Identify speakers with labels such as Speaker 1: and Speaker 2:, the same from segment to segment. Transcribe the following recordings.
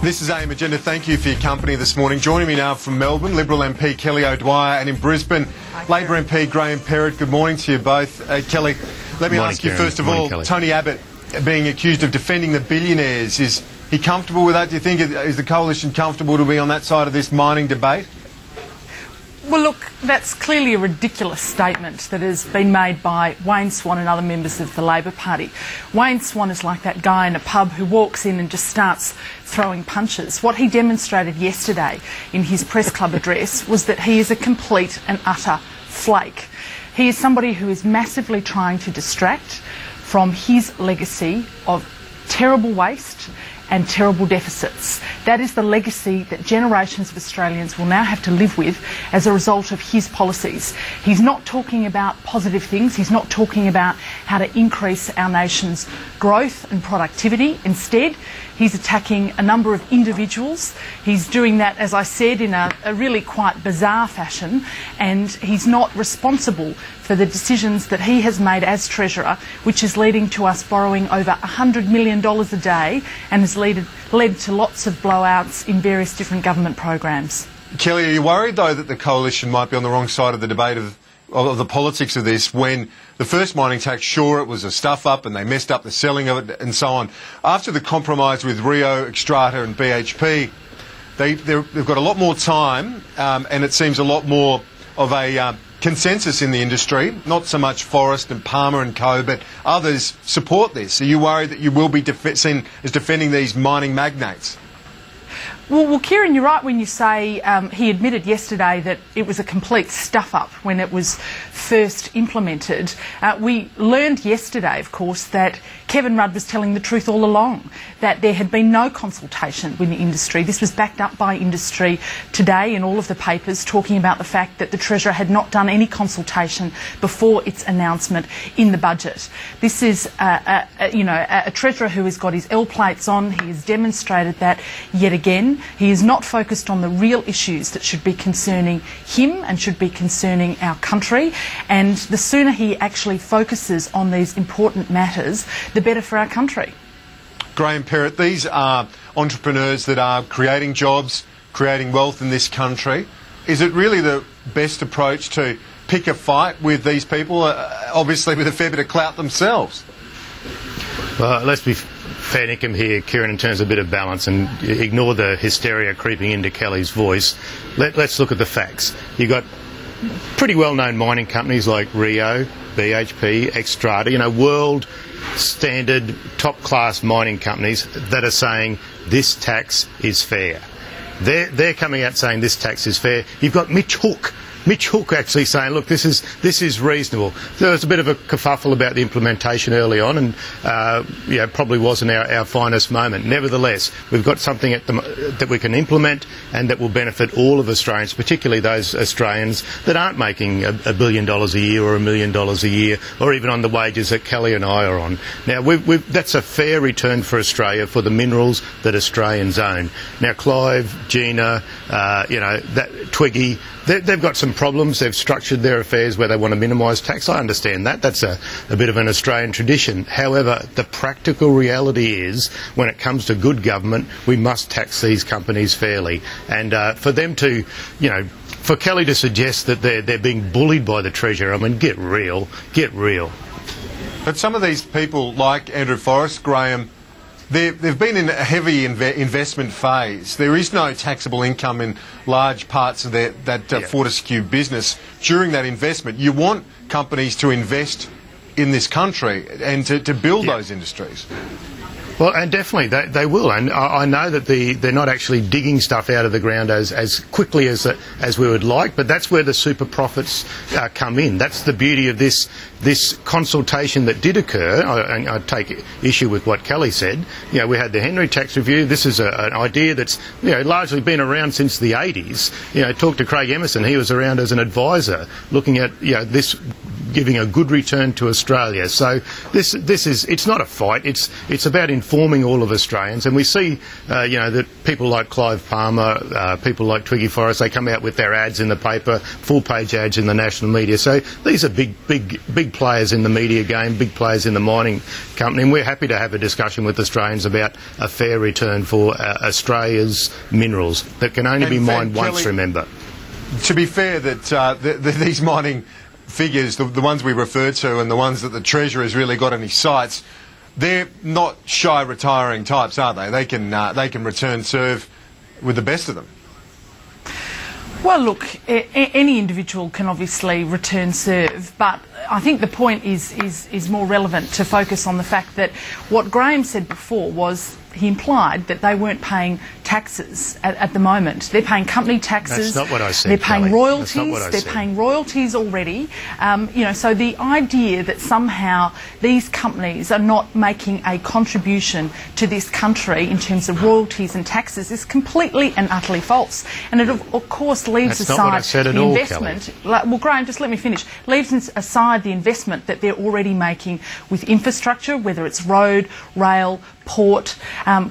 Speaker 1: This is AM Agenda. Thank you for your company this morning. Joining me now from Melbourne, Liberal MP Kelly O'Dwyer, and in Brisbane, Labor MP Graham Perrett. Good morning to you both. Kelly, let me ask you first of all, Tony Abbott being accused of defending the billionaires. Is he comfortable with that? Do you think, is the Coalition comfortable to be on that side of this mining debate?
Speaker 2: Well, look, that's clearly a ridiculous statement that has been made by Wayne Swan and other members of the Labor Party. Wayne Swan is like that guy in a pub who walks in and just starts throwing punches. What he demonstrated yesterday in his press club address was that he is a complete and utter flake. He is somebody who is massively trying to distract from his legacy of terrible waste and terrible deficits. That is the legacy that generations of Australians will now have to live with as a result of his policies. He's not talking about positive things. He's not talking about how to increase our nation's growth and productivity. Instead, he's attacking a number of individuals. He's doing that, as I said, in a really quite bizarre fashion, and he's not responsible for the decisions that he has made as Treasurer, which is leading to us borrowing over $100 million a day and has led to lots of blowouts in various different government programs.
Speaker 1: Kelly, are you worried, though, that the Coalition might be on the wrong side of the debate of the politics of this, when the first mining tax, sure, it was a stuff-up and they messed up the selling of it and so on. After the compromise with Rio, Xstrata and BHP, they've got a lot more time and it seems a lot more of a consensus in the industry, not so much Forrest and Palmer and co, but others support this. Are you worried that you will be seen as defending these mining magnates?
Speaker 2: Well, Kieran, you're right when you say he admitted yesterday that it was a complete stuff-up when it was first implemented. We learned yesterday, of course, that Kevin Rudd was telling the truth all along, that there had been no consultation with the industry. This was backed up by industry today in all of the papers, talking about the fact that the Treasurer had not done any consultation before its announcement in the budget. This is a Treasurer who has got his L plates on. He has demonstrated that yet again. He is not focused on the real issues that should be concerning him and should be concerning our country. And the sooner he actually focuses on these important matters, the better for our country.
Speaker 1: Graham Perrett, these are entrepreneurs that are creating jobs, creating wealth in this country. Is it really the best approach to pick a fight with these people, obviously with a fair bit of clout themselves?
Speaker 3: Well, let's be fair income here, Kieran, in terms of a bit of balance, and ignore the hysteria creeping into Kelly's voice. Let's look at the facts. You've got pretty well-known mining companies like Rio, BHP, Xstrata, world standard, top-class mining companies that are saying this tax is fair. They're coming out saying this tax is fair. You've got Mitch Hook actually saying, look, this is reasonable. There was a bit of a kerfuffle about the implementation early on, and probably wasn't our finest moment. Nevertheless, we've got something that we can implement and that will benefit all of Australians, particularly those Australians that aren't making $1 billion a year or $1 million a year, or even on the wages that Kelly and I are on. Now, that's a fair return for Australia for the minerals that Australians own. Now, Clive, Gina, Twiggy, they've got some problems. They've structured their affairs where they want to minimise tax. I understand that. That's a bit of an Australian tradition. However, the practical reality is, when it comes to good government, we must tax these companies fairly. And for them to, for Kelly to suggest that they're being bullied by the Treasurer, I mean, get real.
Speaker 1: But some of these people, like Andrew Forrest, Graham, they've been in a heavy investment phase. There is no taxable income in large parts of that Fortescue business during that investment. You want companies to invest in this country and to build those industries.
Speaker 3: Well, and definitely they will, and I know that they're not actually digging stuff out of the ground as quickly as we would like, but that's where the super profits come in. That's the beauty of this consultation that did occur. I take issue with what Kelly said. We had the Henry Tax Review. This is an idea that's largely been around since the 80s. Talk to Craig Emerson. He was around as an advisor looking at this giving a good return to Australia. So this is, it's not a fight. It's about informing all of Australians, and we see that people like Clive Palmer, people like Twiggy Forrest, they come out with their ads in the paper, full-page ads in the national media. So these are big players in the media game, big players in the mining company, and we're happy to have a discussion with Australians about a fair return for Australia's minerals that can only be mined once,
Speaker 1: Kelly,
Speaker 3: remember.
Speaker 1: To be fair, that these mining figures, the ones we referred to and the ones that the Treasurer has really got in his sights, they're not shy retiring types, are they? They can return serve with the best of them.
Speaker 2: Well, look, any individual can obviously return serve, but I think the point is more relevant to focus on the fact that what Graham said before was, he implied that they weren't paying taxes at the moment. They're paying company taxes.
Speaker 3: That's not what I said,
Speaker 2: They're paying
Speaker 3: Kelly.
Speaker 2: royalties.
Speaker 3: That's not what I
Speaker 2: They're
Speaker 3: said.
Speaker 2: paying royalties already. So the idea that somehow these companies are not making a contribution to this country in terms of royalties and taxes is completely and utterly false. And it, of course, leaves
Speaker 3: That's not what I
Speaker 2: aside
Speaker 3: said at
Speaker 2: the
Speaker 3: all,
Speaker 2: investment. Well, Graham, just let me finish. Leaves aside the investment that they're already making with infrastructure, whether it's road, rail, port,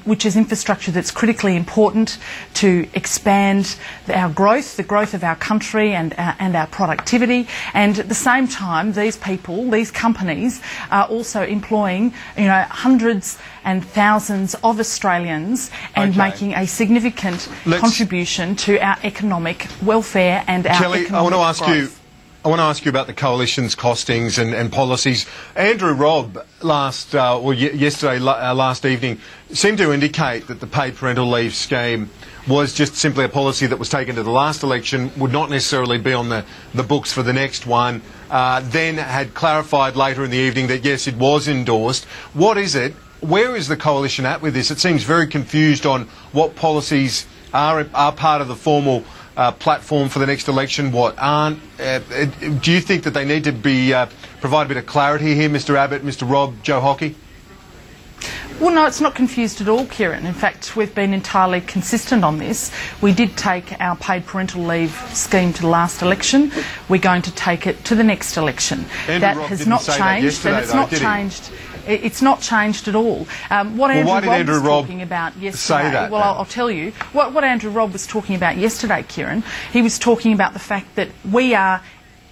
Speaker 2: which is infrastructure that's critically important to expand our growth, the growth of our country and our productivity. And at the same time, these people, these companies, are also employing, hundreds and thousands of Australians and making a significant contribution to our economic welfare and our
Speaker 1: Kelly,
Speaker 2: economic growth.
Speaker 1: I want to ask you about the coalition's costings and policies. Andrew Robb yesterday, last evening, seemed to indicate that the paid parental leave scheme was just simply a policy that was taken to the last election, would not necessarily be on the books for the next one, then had clarified later in the evening that yes, it was endorsed. What is it? Where is the coalition at with this? It seems very confused on what policies are part of the formal platform for the next election, what aren't. Do you think that they need to be provide a bit of clarity here, Mr Abbott, Mr Robb, Joe Hockey?
Speaker 2: Well, no, it's not confused at all, Kieran. In fact, we've been entirely consistent on this. We did take our paid parental leave scheme to the last election. We're going to take it to the next election. That has not changed, and it's not changed. It's not changed at all. What Andrew Robb was talking about yesterday, I'll tell you. What Andrew Robb was talking about yesterday, Kieran, he was talking about the fact that we are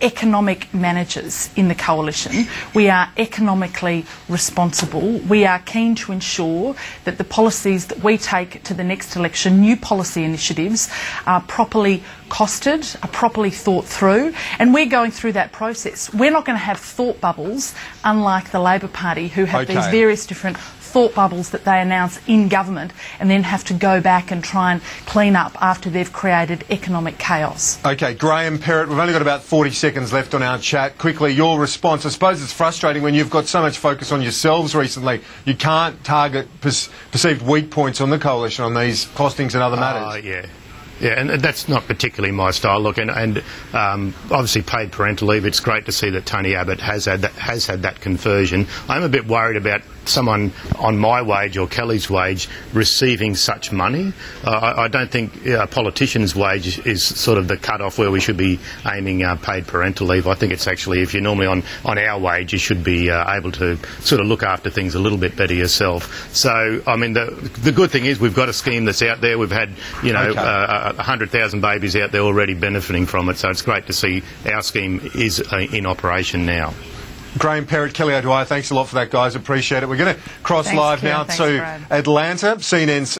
Speaker 2: economic managers in the coalition. We are economically responsible. We are keen to ensure that the policies that we take to the next election, new policy initiatives, are properly costed, are properly thought through, and we're going through that process. We're not going to have thought bubbles, unlike the Labor Party, who have these various different thought bubbles that they announce in government and then have to go back and try and clean up after they've created economic chaos.
Speaker 1: OK, Graham Perrett, we've only got about 40 seconds left on our chat. Quickly, your response. I suppose it's frustrating when you've got so much focus on yourselves recently. You can't target perceived weak points on the coalition on these costings and other matters.
Speaker 3: Yeah, and that's not particularly my style. Look, and obviously paid parental leave, it's great to see that Tony Abbott has had that conversion. I'm a bit worried about someone on my wage or Kelly's wage receiving such money. I don't think a politician's wage is sort of the cut-off where we should be aiming paid parental leave. I think it's actually, if you're normally on our wage, you should be able to sort of look after things a little bit better yourself. So, I mean, the good thing is we've got a scheme that's out there. We've had, 100,000 babies out there already benefiting from it, so it's great to see our scheme is in operation now.
Speaker 1: Graham Perrett, Kelly O'Dwyer, thanks a lot for that, guys. Appreciate it. We're going to cross live now to Atlanta. CNN's